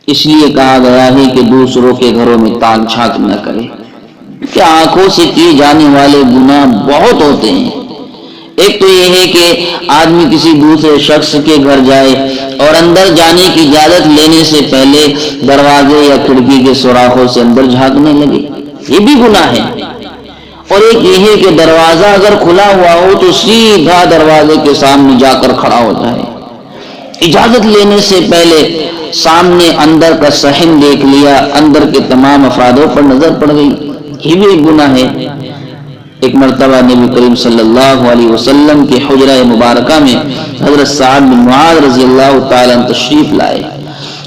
اس لیے کہا گیا ہے کہ دوسروں کے گھروں میں تاک جھانک نہ کرے، کہ آنکھوں سے کیے جانے والے گناہ بہت ہوتے ہیں۔ ایک تو یہ ہے کہ آدمی کسی دوسرے شخص کے گھر جائے اور اندر جانے کی اجازت لینے سے پہلے دروازے یا کھڑکی کے سوراخوں سے اندر جھانکنے لگے، یہ بھی گناہ ہے۔ اور ایک یہ ہے کہ دروازہ اگر کھلا ہوا ہو تو سیدھا دروازے کے سامنے جا کر کھڑا ہو جائے، اجازت لینے سے پہلے سامنے اندر کا صحن دیکھ لیا، اندر کے تمام افرادوں پر نظر پڑ گئی، یہ بھی ایک گناہ ہے۔ ایک مرتبہ نبی کریم صلی اللہ علیہ وسلم کے حجرہ مبارکہ میں حضرت سعد بن معاذ رضی اللہ تعالیٰ عنہ تشریف لائے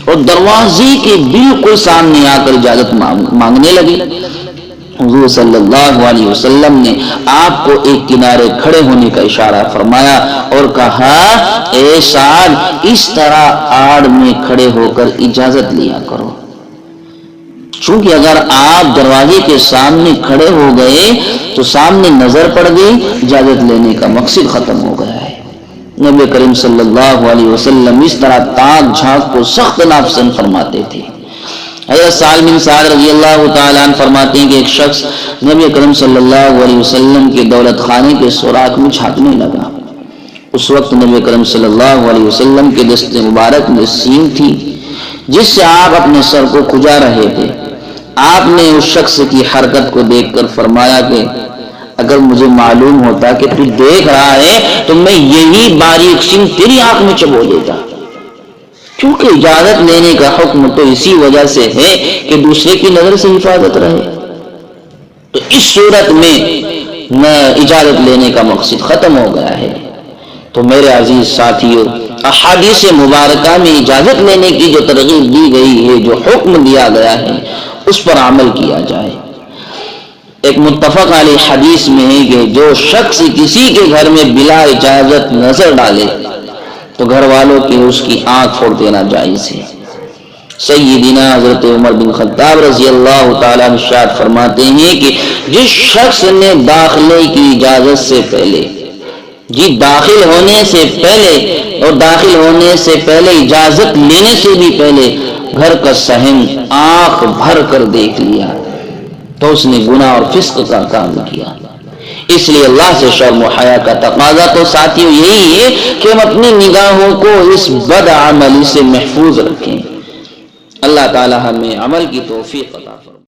اور دروازے کے بالکل سامنے آ کر اجازت مانگنے لگے۔ حضور صلی اللہ علیہ وسلم نے آپ کو ایک کنارے کھڑے ہونے کا اشارہ فرمایا اور کہا، اے سعد، اس طرح آڑ میں کھڑے ہو کر اجازت لیا کرو، چونکہ اگر آپ دروازے کے سامنے کھڑے ہو گئے تو سامنے نظر پڑ گئی، اجازت لینے کا مقصد ختم ہو گیا ہے۔ نبی کریم صلی اللہ علیہ وسلم اس طرح تاک جھانک کو سخت ناپسند فرماتے تھے۔ حضرت سہل بن سعد رضی اللہ تعالیٰ عنہ فرماتے ہیں کہ ایک شخص نبی کریم صلی اللہ علیہ وسلم کے دولت خانے کے سوراخ میں جھانکنے لگا۔ اس وقت نبی کریم صلی اللہ علیہ وسلم کے دست مبارک میں سینگ تھی جس سے آپ اپنے سر کو کھجا رہے تھے۔ آپ نے اس شخص کی حرکت کو دیکھ کر فرمایا کہ اگر مجھے معلوم ہوتا کہ تو دیکھ رہا ہے تو میں یہی باریک سینگ تیری آنکھ میں چبو دیتا، کیونکہ اجازت لینے کا حکم تو اسی وجہ سے ہے کہ دوسرے کی نظر سے حفاظت رہے، تو اس صورت میں اجازت لینے کا مقصد ختم ہو گیا ہے۔ تو میرے عزیز ساتھیو، احادیث مبارکہ میں اجازت لینے کی جو ترغیب دی گئی ہے، جو حکم دیا گیا ہے، اس پر عمل کیا جائے۔ ایک متفق علیہ حدیث میں ہے کہ جو شخص کسی کے گھر میں بلا اجازت نظر ڈالے تو گھر والوں کی اس کی آنکھ پھوڑ دینا جائز ہے۔ سیدنا حضرت عمر بن خطاب رضی اللہ تعالیٰ ارشاد فرماتے ہیں کہ جس شخص نے داخلے کی اجازت سے پہلے، داخل ہونے سے پہلے اور داخل ہونے سے پہلے اجازت لینے سے بھی پہلے گھر کا صحن آنکھ بھر کر دیکھ لیا تو اس نے گناہ اور فسق کا کام کیا۔ اس لیے اللہ سے شرم و حیا کا تقاضا تو ساتھیوں یہی ہے کہ ہم اپنی نگاہوں کو اس بد عملی سے محفوظ رکھیں۔ اللہ تعالی ہمیں عمل کی توفیق عطا فرمائے۔